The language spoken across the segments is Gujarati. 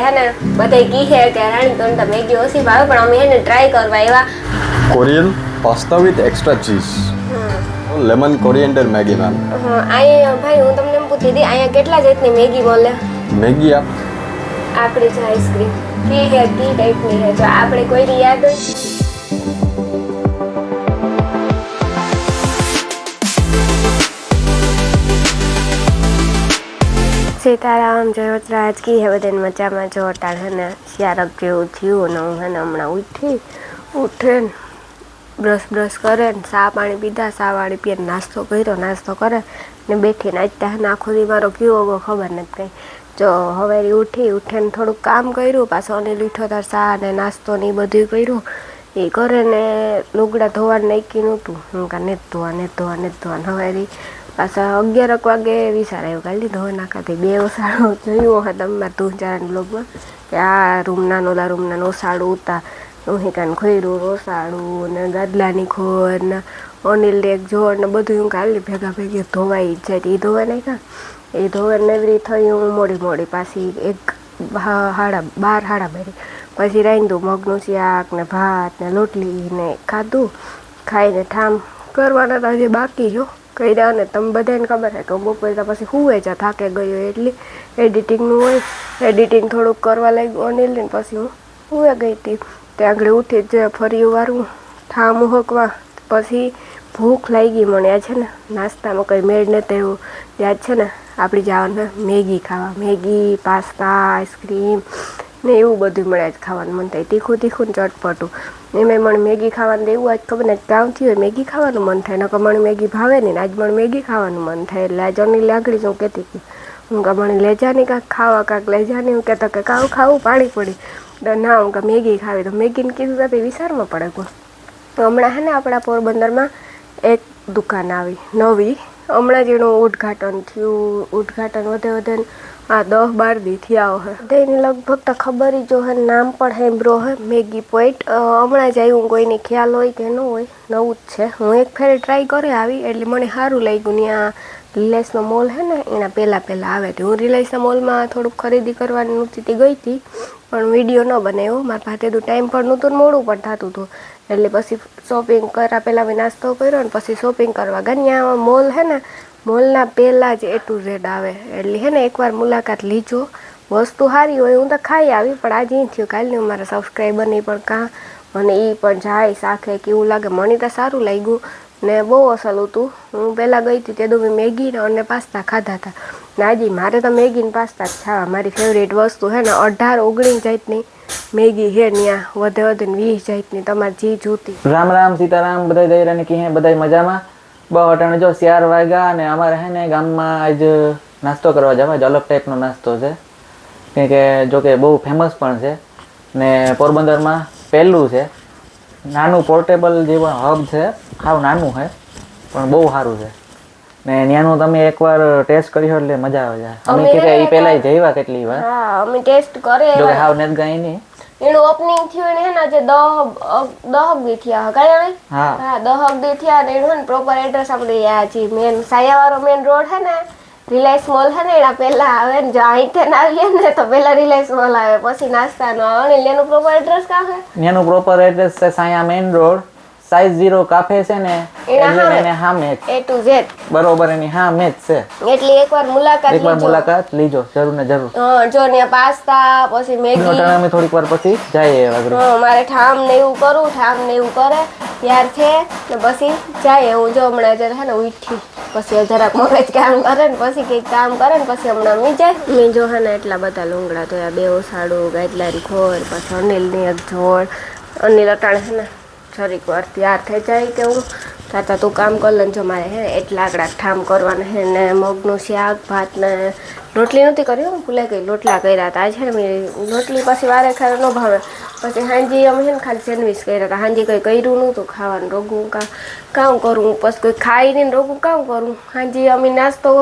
है ने बधाई की है કે રાણી તને તો મેગી ઓછી ભાવે પણ અમે એને ટ્રાય કરવા આવ્યા Korean pasta with extra cheese lemon coriander Maggi ma'am અહીંયા ભાઈ હું તમને એમ પૂછતી હતી અહીંયા કેટલા જાતની મેગી મળે મેગી આપ આપણી જે આઈસ્ક્રીમ કી હે કી ટાઈપની હે જો આપણે કોઈની યાદ હોય सीताराम जयोतराज की है बदन मचा में जो अटाण है ने शारक जेवुं थयुं ने हूँ है ने हमणां उठे ब्रश ब्रश करे चा पाणी पीधा चा वाળી पीए नास्तो कर्यो नास्तो करे ने बैठी ने आज है आखो दी मारो केवो गयो खबर नहीं कहीं जो हवेली उठे ने थोड़ું काम कर्યું पाछो अनिल उठ्यो तार चा ने नास्तो ने बधुं कर्યું એ કરે ને લુગડા ધોવા નાખ્યું નહોતું હું કા ને ધોવા હવેલી પાછા 11 વાગે વિચાર આવ્યો કાઢી ધોવા નાખાથી બે ઓસાડું જોયું હોય તમારે તું ચારણ બ્લોગમાં કે આ રૂમ નાનો ઓસાડું ઉતા રોહિકાને ખોયરું ઓસાડું ને ગાદલાની ખોર ને અનિલ એક જોડ ને બધું હું કાઢી ભેગા ભેગી ધોવાઈ જાય એ ધોવા નાખ્યા એ ધોવા નેવરી થઈ હું મોડી પાછી એક 12:30 પછી રાંધ્યું મગનું શાક ને ભાત ને રોટલી ને ખાધું ખાઈને ઠામ કરવાના તો હજી બાકી જો કર્યા ને તમે બધાને ખબર છે કે બપોરે તો પછી હુવે જ થાકે ગયો એટલે એડિટિંગનું હોય એડિટિંગ થોડુંક કરવા લાગ્યું અનિલ ને પછી હું હુવે ગઈ હતી ત્યાં આગળ ઉઠી જ ફરી વારું ઠામ હોકવા પછી ભૂખ લાગી મને આ છે ને નાસ્તામાં કંઈ મેળ નથી એવું યાદ છે ને આપણી જવાનું મેગી ખાવા મેગી પાસ્તા આઈસ્ક્રીમ ને એવું બધું મળે જ ખાવાનું મન થાય તીખું ને ચટપટું એમાં મને મેગી ખાવાનું એવું આજ ખબર ને ગામથી હોય મેગી ખાવાનું મન થાય નકર મને મેગી ભાવે નહીં આજ મને મેગી ખાવાનું મન થાય એટલે આજ અનિલ લાગડી હું કહેતી હતી હું કાં મને લેજાની કાંક ખાવા કાંક લેજાની હું કહેતા કે કાં ખાવું પાણી પડી તો ના હું કાં મેગી ખાવી તો મેગીને કીધું તો વિચારમાં પડે કોઈ તો હમણાં હે ને આપણા પોરબંદરમાં એક દુકાન આવી નવી હમણાં જ એનું ઉદ્ઘાટન વધે આ 10-12 દી થયા હોય તેની લગભગ તો ખબર જો હે નામ પણ હેમ્બ્રો હે મેગી પોઈન્ટ હમણાં જ આવ્યું કોઈને ખ્યાલ હોય કે ન હોય નવું જ છે હું એક ફેરે ટ્રાય કરે આવી એટલે મને સારું લાગ્યું ત્યાં રિલાયન્સનો મોલ હે ને એના પહેલાં આવે તો હું રિલાયન્સના મોલમાં થોડુંક ખરીદી કરવાની નહોતી ગઈ હતી પણ વિડીયો ન બનાવ્યો મારા પાસે તો ટાઈમ પણ નહોતો ને મોડું પણ થતું હતું એટલે પછી શોપિંગ કરવા પહેલાં મેં નાસ્તો કર્યો ને પછી શોપિંગ કરવા ગયા મોલ હે ને મોલના પહેલાં જ A to Z આવે એટલે હે ને એકવાર મુલાકાત લીજો વસ્તુ સારી હોય હું તો ખાઈ આવી પણ આજે એ થયું કાલે મારા સબસ્ક્રાઈબરની પણ કાં અને એ પણ જાય શાખે કે એવું લાગે મને તો સારું લાગ્યું ને બહુ અસલ હતું હું પહેલાં ગઈ હતી તે મેં મેગી અને પાસ્તા ખાધા હતા ને આજે મારે તો મેગી ને પાસ્તા જ ખાવા મારી ફેવરેટ વસ્તુ હે ને 18-19 જાતની મેગી હે ત્યાં વધે ને 20 જાતની તમારે જી જોતી રામ સીતારામ બધા દૈરાની કી હે બધા મજામાં બહુ અટાણે જો 4 વાગ્યા અને અમારે હે ને ગામમાં આજ નાસ્તો કરવા જવા જ અલગ ટાઈપનો નાસ્તો છે કેમ કે જો કે બહુ ફેમસ પણ છે ને પોરબંદરમાં પહેલું છે નાનું પોર્ટેબલ જેવા હબ છે સાવ નાનું છે પણ બહુ સારું છે ને ત્યાંનું તમે એકવાર ટેસ્ટ કર્યો એટલે મજા આવે છે અમે કે એ પહેલા જઈવા કેટલી વાર હા અમે ટેસ્ટ કરે જો કે હાવ નેત ગઈ નહીં એનું ઓપનિંગ થયું ને હે જે 10 દી થયા કાંઈ હા 10 દી થયા ને એનું પ્રોપર એડ્રેસ આપણે આ જે મેન સાયાવાળો મેન રોડ હે ને રિલાયન્સ મોલ હે ને એના પહેલા આવે ને જો અહીંથી આવીએ ને તો પહેલા રિલાયન્સ મોલ આવે પછી નાસ્તાનો આવે ને એનું પ્રોપર એડ્રેસ કાં છે એનું પ્રોપર એડ્રેસ છે સાયા મેન રોડ સાઈઝ 0 કાફે છે ને એટલે એને સામે A to Z બરોબર એની સામે જ છે એટલે એકવાર મુલાકાત લીજો જરૂર ને જરૂર જો ને પાસ્તા પછી મેગી અમે થોડીક વાર પછી જઈએ મારે ઠામ ને એવું કરે ત્યાર છે ને પછી જાય હું જો હમણાં જરા હે ને ઉઠી પછી જરાક મગજ કામ કરે ને પછી કંઈક કામ કરે ને પછી હમણાં મેં જો હે ને એટલા બધા લુંગડા ધોયા 2 ઓસાડું ગાદલાની ખોર પછી અનિલની એક જોડ અનિલ અટાણે છે ને જરીક વાર તૈયાર થઈ જાય કે હું તાતા તું કામ કર લે જો મારે હે એટલા આકડા ઠામ કરવાના હે ને મગનું શાક ભાત ને રોટલી નહોતી કરી હું ભૂલાઈ ગઈ લોટલા કર્યા હતા છે ને મેં રોટલી પછી વારે ખાય ન ભાવે પછી હાંજી અમે છે ને ખાલી સેન્ડવીચ કર્યા હતા હાંજી કંઈ કર્યું નહોતું ખાવાનું રોગું કામ કરું પછી કોઈ ખાઈ નહીં રોગું કામ કરું હાંજી અમે નાસ્તો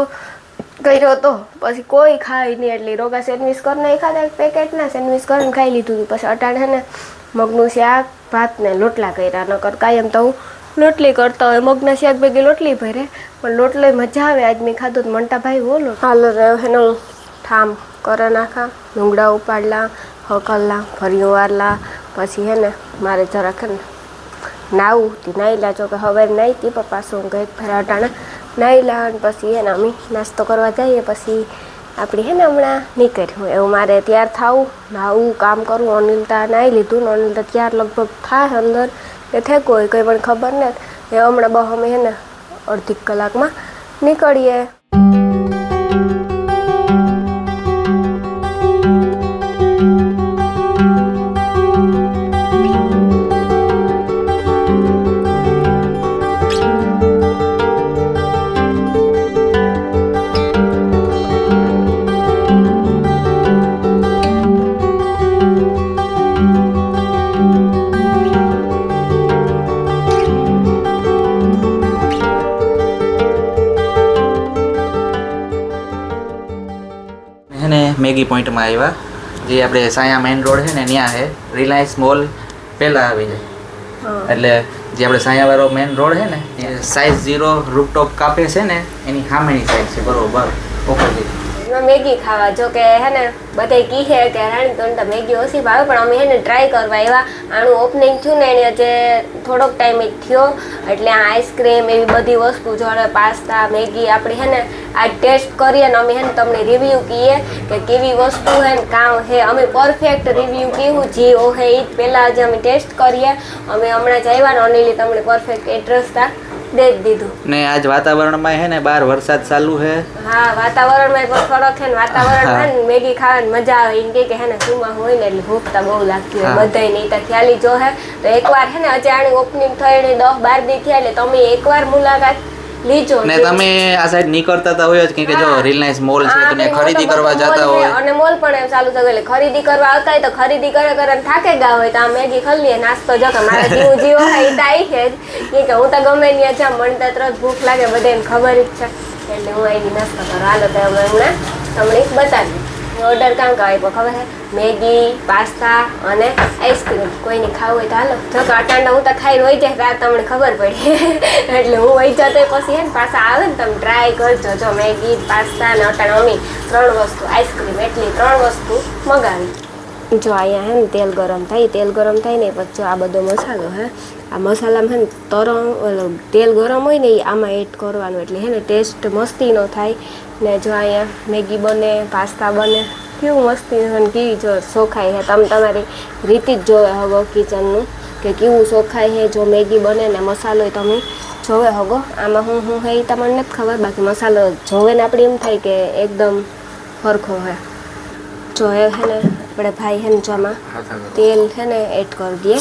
કર્યો હતો પછી કોઈ ખાઈ નહીં એટલે રોગા સેન્ડવીચ કરીને ખાધા પેકેટના સેન્ડવીચ કરીને ખાઈ લીધું હતું પછી અટાણે ને મગનું શાક ભાત ને લોટલા કર્યા નકર કાયમ તો હું લોટલી કરતા હોય મગના શાક ભેગી લોટલી ભરે પણ લોટલો મજા આવે આજ મેં ખાધું મંટાભાઈ બોલો હાલો રહ્યો હેનો ઠામ કરે નાખા, લુગડા ઉપાડલા, હકલલા, ફરી વારલા, પછી હે ને મારે જરાક હે ને નાવું તી નાઈલા, જો કે હવે નાઈ તી પપ્પા શું ગઈ ફેર અટાણે નાઈલા, અને પછી હે ને અમે નાસ્તો કરવા જઈએ, પછી આપણી હે ને હમણાં નીકળ્યું એવું મારે તૈયાર થવું, નાવું, કામ કરવું. અનિલતા નાહી લીધું ને અનિલતા તૈયાર લગભગ થાય અંદર એ થેકો હોય કંઈ પણ ખબર નથી. એ હમણાં બહુ અમે હે ને અડધી કલાકમાં નીકળીએ. મેગી પોઈન્ટમાં આવ્યા, જે આપણે સાયા મેઇન રોડ છે ને ત્યાં છે. રિલાયન્સ મોલ પહેલાં આવી જાય, એટલે જે આપણે સાયાવાળો મેઇન રોડ છે ને એ સાઇઝ 0 રૂપટોપ કાફે છે ને એની સામેની સાઈડ છે, બરોબર ઓપોઝિટ. મેગી ખાવા, જો કે હે ને બધાય કહે કે રાણી તને તો મેગી ઓછી ભાવે, પણ અમે હે ને ટ્રાય કરવા આવ્યા. આનું ઓપનિંગ થયું ને એની આજે થોડોક ટાઈમ જ થયો, એટલે આ આઈસ્ક્રીમ એવી બધી વસ્તુ જોડે પાસ્તા મેગી આપણે હે ને આ ટેસ્ટ કરીએ ને અમે હે ને તમને રિવ્યૂ કહીએ કે કેવી વસ્તુ હે ને કામ હે. અમે પરફેક્ટ રિવ્યૂ કેવું જે હે એ જ પહેલાં જ અમે ટેસ્ટ કરીએ. અમે હમણાં જ આવ્યા ને અનિલે તમને પરફેક્ટ એડ્રેસ દે જ દીધું ને. આજ વાતાવરણમાં હે ને બહાર વરસાદ ચાલુ છે. હા, વાતાવરણમાં પણ ફરક છે ને, વાતાવરણમાં ને મેગી ખાવાની મજા આવે. એમ કે હે ને સુમાં હોય ને એટલે ભૂખ તો બહુ લાગતી હોય બધાય નહીં તો ખ્યાલી જો હે તો એકવાર હે ને અચાનક ઓપનિંગ થઈ 10-12 દી થયા એટલે તમે એકવાર મુલાકાત લીજો ને. તમે આ સાઈડ નીકળતા તો હોય જ કે જો રિલાયન્સ મોલ છે તો ખરીદી કરવા જતા હોય, અને મોલ પણ એમ ચાલુ થયું એટલે ખરીદી કરવા આવતા હોય તો ખરીદી કરે થાકે ગયા હોય તો આ મેગી ખાઈ લઈએ. નાસ્તો જો કે મારે જીવ જીવ હોય તો આવી છે કે હું તો ગમે ત્યાં જા મને તો તરત ભૂખ લાગે, બધાને ખબર જ છે, એટલે હું આવી નાસ્તો કરો. હાલો તો અમે હમણાં તમને બતાવી ઓર્ડર કામ કરાય ખબર છે, મેગી, પાસ્તા અને આઈસ્ક્રીમ. કોઈને ખાવું હોય તો હાલો. જો કે અટાંડા હું તો ખાઈ રોઈ જાય ત્યારે તમને ખબર પડી એટલે હું વહી જતો પછી હે ને પાછા આવે ને તમે ટ્રાય કરજો. જો મેગી, પાસ્તા અને અટાણા અમે 3 વસ્તુ, આઈસ્ક્રીમ એટલી 3 વસ્તુ મગાવી. જો અહીંયા હે ને તેલ ગરમ થાય ને પછી જો આ બધો મસાલો હે, આ મસાલામાં હે ને તેલ ગરમ હોય ને એ આમાં એડ કરવાનું, એટલે હે ને ટેસ્ટ મસ્તીનો થાય. ને જો અહીંયા મેગી બને, પાસ્તા બને, કેવું મસ્તી ને કેવી જો સોખાઈ છે. તમે તમારી રીતે જ જોવે હગો કિચનનું કે કેવું સોખાઈ છે. જો મેગી બને ને મસાલો તમે જોવે હગો. આમાં હું હે એ તમને નથી ખબર, બાકી મસાલો જોવે ને આપણે એમ થાય કે એકદમ સરખો છે. જો હે ને આપણે ભાઈ હે ને જો આમાં તેલ છે ને એડ કરી દઈએ.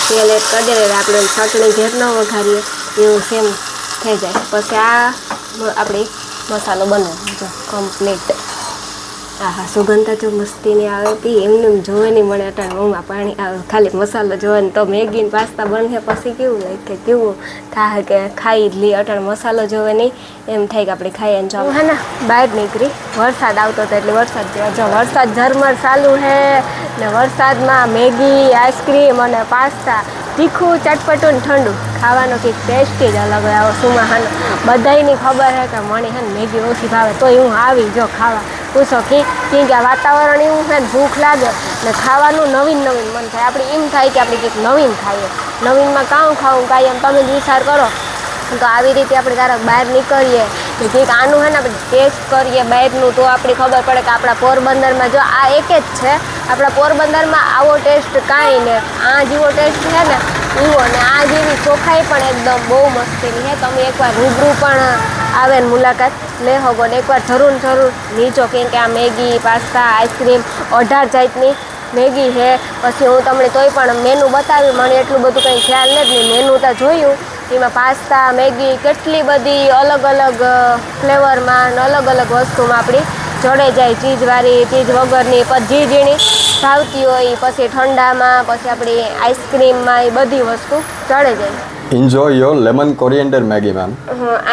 તેલ એડ કરી દઈએ આપણે ચટણી ઘેર ન વઘારીએ એવું સેમ થઈ જાય. પછી આ આપણે મસાલો બનાવો જો કમ્પ્લીટ. હા, સુગંધ જો મસ્તીની આવે હતી, એમને જોવે નહીં મને અટાણે મોંમાં પાણી આવે ખાલી મસાલો જોવે ને. તો મેગી ને પાસ્તા બને પછી કેવું લાગે કે કેવું થાય કે ખાઈ જ લઈએ. અટાણે મસાલો જોવે નહીં એમ થાય કે આપણે ખાઈએ. જો હે ને બહાર નીકળી, વરસાદ આવતો હતો એટલે વરસાદ જો વરસાદ ઝરમર ચાલુ છે ને. વરસાદમાં મેગી, આઈસ્ક્રીમ અને પાસ્તા, તીખું, ચટપટું ને ઠંડુ ખાવાનો કંઈક ટેસ્ટ જ અલગ હોય. આવો સુમાહાનો બધાયની ખબર છે કે મને હે ને મેગી ઓછી ભાવે, તો હું આવી જો ખાવા પૂછો કે આ વાતાવરણ એવું છે ને ભૂખ લાગે ને ખાવાનું નવીન મન થાય. આપણે એમ થાય કે આપણે કંઈક નવીન ખાઈએ. નવીનમાં કામ ખાવું કાંઈ એમ તમે જ વિચાર કરો તો આવી રીતે આપણે ક્યારેક બહાર નીકળીએ કે કંઈક આનું હે ને આપણે ટેસ્ટ કરીએ બહારનું, તો આપણે ખબર પડે કે આપણા પોરબંદરમાં જો આ એક જ છે, આપણા પોરબંદરમાં આવો ટેસ્ટ કાંઈ ને આ જેવો ટેસ્ટ છે ને એવો, ને આ જેવી ચોખાઈ પણ એકદમ બહુ મસ્તીની છે. તમે એકવાર રૂબરૂ પણ આવે ને મુલાકાત લે હોગો ને એકવાર જરૂર નીચો, કેમ કે આ મેગી, પાસ્તા, આઈસ્ક્રીમ 18 જાતની મેગી છે. પછી હું તમને તોય પણ મેનુ બતાવ્યું, મને એટલું બધું કંઈ ખ્યાલ નથી. મેનુ તો જોયું એમાં પાસ્તા, મેગી કેટલી બધી અલગ અલગ ફ્લેવરમાં અને અલગ અલગ વસ્તુમાં આપણી જડે જાય. ચીઝવાળી, ચીઝ વગરની, પછી ઝીણી ભાવતી હોય, પછી ઠંડામાં, પછી આપણી આઈસ્ક્રીમમાં, એ બધી વસ્તુ જડે જાય. Enjoy your lemon coriander Maggi ma'am.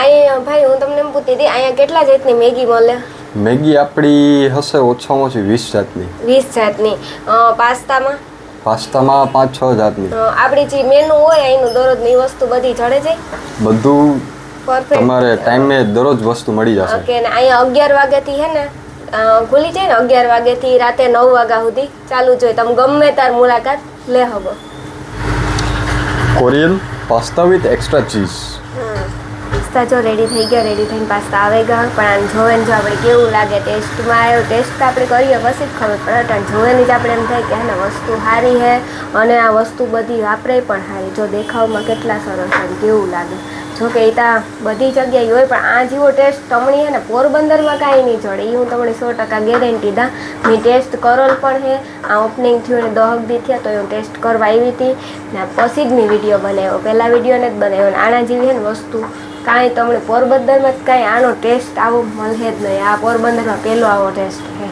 અહીંયા ભાઈ હું તમને એમ પૂછતી હતી, અહીંયા કેટલા જાતની મેગી મળે? મેગી આપણી હશે ઓછામાં ઓછી 20 જાતની. 20 જાતની. પાસ્તામાં? પાસ્તામાં 5-6 જાતની. આપણી જે મેનુ હોય એનું દરરોજની વસ્તુ બધી જડે જાય? બધું પરફેક્ટ તમારે ટાઈમે દરરોજ વસ્તુ મળી જશે. ઓકે. ને અહીંયા 11 વાગ્યાથી હે ને ખુલી જાય ને 11 વાગ્યાથી રાતે 9 વાગ્યા સુધી ચાલુ જ હોય. તમે ગમે તાર મુલાકાત લે હગો. Korean pasta with extra cheese. Pasta જો રેડી થઈ ગયા, રેડી થઈને પાસ્તા આવે ગયા. પણ આને જોવે ને જો આપણે કેવું લાગે ટેસ્ટમાં આવ્યો, ટેસ્ટ આપણે કરીએ પછી જ ખબર પડે. પણ જોવે જ આપણે એમ થાય કે હે ને વસ્તુ સારી છે અને આ વસ્તુ બધી વાપરે પણ સારી. જો દેખાવમાં કેટલા સરસ છે કેવું લાગે. જો કે એ ત્યાં બધી જગ્યાએ હોય પણ આ જેવો ટેસ્ટ તમને છે ને પોરબંદરમાં કાંઈ નહીં જોડે. એ હું તમને 100% ગેરંટી દા. મેં ટેસ્ટ કરેલ પણ છે. આ ઓપનિંગ થયું ને 10 દી થયા તો હું ટેસ્ટ કરવા આવી હતી ને પછી જ મેં વિડીયો બનાવ્યો. પહેલાં વિડીયો ને જ બનાવ્યો. ને આના જેવી છે ને વસ્તુ કાંઈ તમને પોરબંદરમાં જ કાંઈ આનો ટેસ્ટ આવો મળે જ નહીં. આ પોરબંદરમાં પહેલો આવો ટેસ્ટ છે.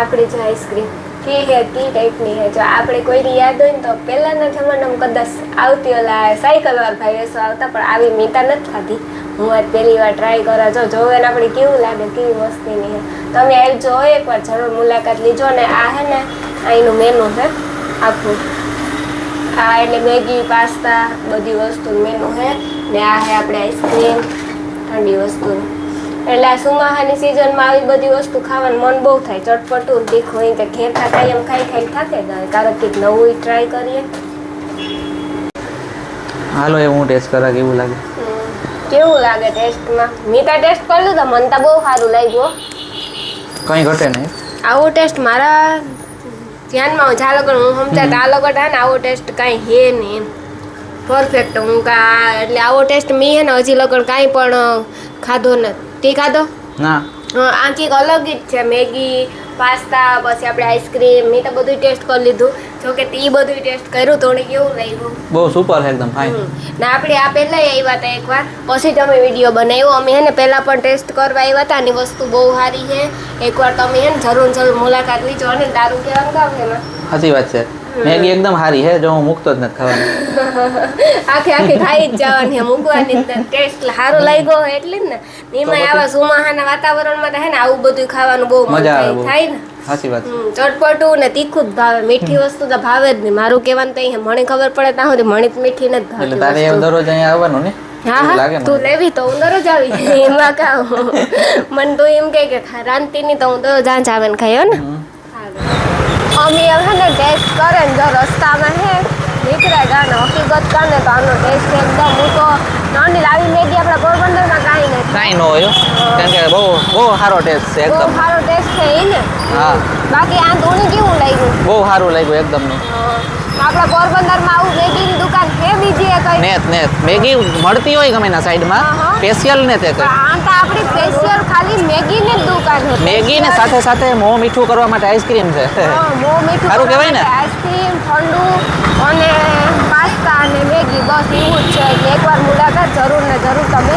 આપણી જે આઈસ્ક્રીમ કે હે કી ટાઈપની છે. જો આપણે કોઈની યાદ હોય ને તો પહેલાંના જમાનામાં કદાચ આવતી ઓલા સાયકલવાળા ભાઈ વેસો આવતા, પણ આવી મીઠા નથી ખાધી. હું આજ પહેલી વાર ટ્રાય કરા. જો જોવે ને આપણે કેવું લાગે, કેવી મસ્તીની છે. તમે આવજો એકવાર જરૂર મુલાકાત લીજો. ને આ છે ને અહીંનું મેનુ છે આખું. આ એટલે મેગી, પાસ્તા બધી વસ્તુનું મેનુ છે. ને આ છે આપણે આઈસ્ક્રીમ ઠંડી વસ્તુનું. એટલે આ સુમાહાની સિઝનમાં આવી બધી વસ્તુ ખાવાનું મન બહુ થાય. ચટપટું તીખું હોય કે ઘેર ખાતા એમ ખાઈ થાકે જાય. કારણ કે નવું ટ્રાય કરીએ. હાલો એ હું ટેસ્ટ કરા કેવું લાગે. કેવું લાગે ટેસ્ટમાં? મીઠા ટેસ્ટ કરી લીધો, મને તો બહુ સારું લાગ્યું. કંઈ ઘટે નહીં. આવો ટેસ્ટ મારા ધ્યાનમાં જા લોકો હું સમજાતા આ લોકો ને આવો ટેસ્ટ કાંઈ હે નહીં એમ પરફેક્ટ. હું એટલે આવો ટેસ્ટ મેં હે ને હજી લગન કાંઈ પણ ખાધો નથી. તે ખાધો ના આ કંઈક અલગ જ છે. મેગી, પાસ્તા, પછી આપણે આઈસ્ક્રીમ મેં તો બધું ટેસ્ટ કરી લીધું. જોકે તે બધું ટેસ્ટ કર્યું તો મને કેવું લાગ્યું? બહુ સુપર છે એકદમ ફાઇન. ને આપણે આ પહેલાં આવ્યા હતા એકવાર, પછી તમે વિડીયો બનાવ્યો. અમે હે ને પહેલાં પણ ટેસ્ટ કરવા આવ્યા હતા. આની વસ્તુ બહુ સારી છે. એકવાર તમે હે ને જરૂર મુલાકાત લીજો. અને દારૂ કેવાનું કામ છે એમાં? સાચી વાત છે. મેગી એકદમ સારી છે. જો હું મૂકતો જ નથી ખાવાની. આખી ખાઈ જ જવાની, મૂકવાની ટેસ્ટ સારો લાગ્યો હોય એટલે જ ને. એમાં આવા સુમાહાના વાતાવરણમાં તો હે ને આવું બધું ખાવાનું બહુ મજા થાય ને. સાચી વાત. ચટપટું ને તીખું જ ભાવે. મીઠી વસ્તુ તો ભાવે જ નહીં. મારું કહેવાનું તો મને ખબર પડે ત્યાં સુધી મને મીઠી નથી ભાવતી. એટલે તારે એમ દરરોજ અહીંયા આવવાનું ને? હા તું લેવી તો હું દરરોજ આવી. એમાં કાં મને તો એમ કે રાંધતીની તો હું દરરોજ આંચ આવે ને ખાઈ ને. અમે હવે ને ટેસ્ટ કરે ને જો રસ્તામાં હે નીકળે ગાને હકીકત કાને તો આનો ટેસ્ટ એકદમ હું તો નાની લાવી મેગી આપણા પોરબંદરમાં કાંઈ નથી. કાંઈ ન હોય કારણ કે બહુ સારો ટેસ્ટ છે બહુ એકદમ. સારો ટેસ્ટ છે એ ને. હા બાકી આ ધૂણી કેવું લાગ્યું? બહુ સારું લાગ્યું એકદમ. આપણા પોરબંદરમાં આવું મેગીની દુકાન છે બીજી એ કઈ? નેત મેગી મળતી હોય ગમે ના સાઈડમાં સ્પેશિયલ ને તે કઈ. આ તો આપણી સ્પેશિયલ ખાલી મેગીની જ દુકાન છે. મેગી ને સાથે સાથે મોં મીઠું કરવા માટે આઈસ્ક્રીમ છે. મોં મીઠું સારું કહેવાય ને? આઈસ્ક્રીમ, ઠંડુ અને પાસ્તા અને મેગી બસ એવું જ છે. એટલે એકવાર મુલાકાત જરૂર ને જરૂર તમે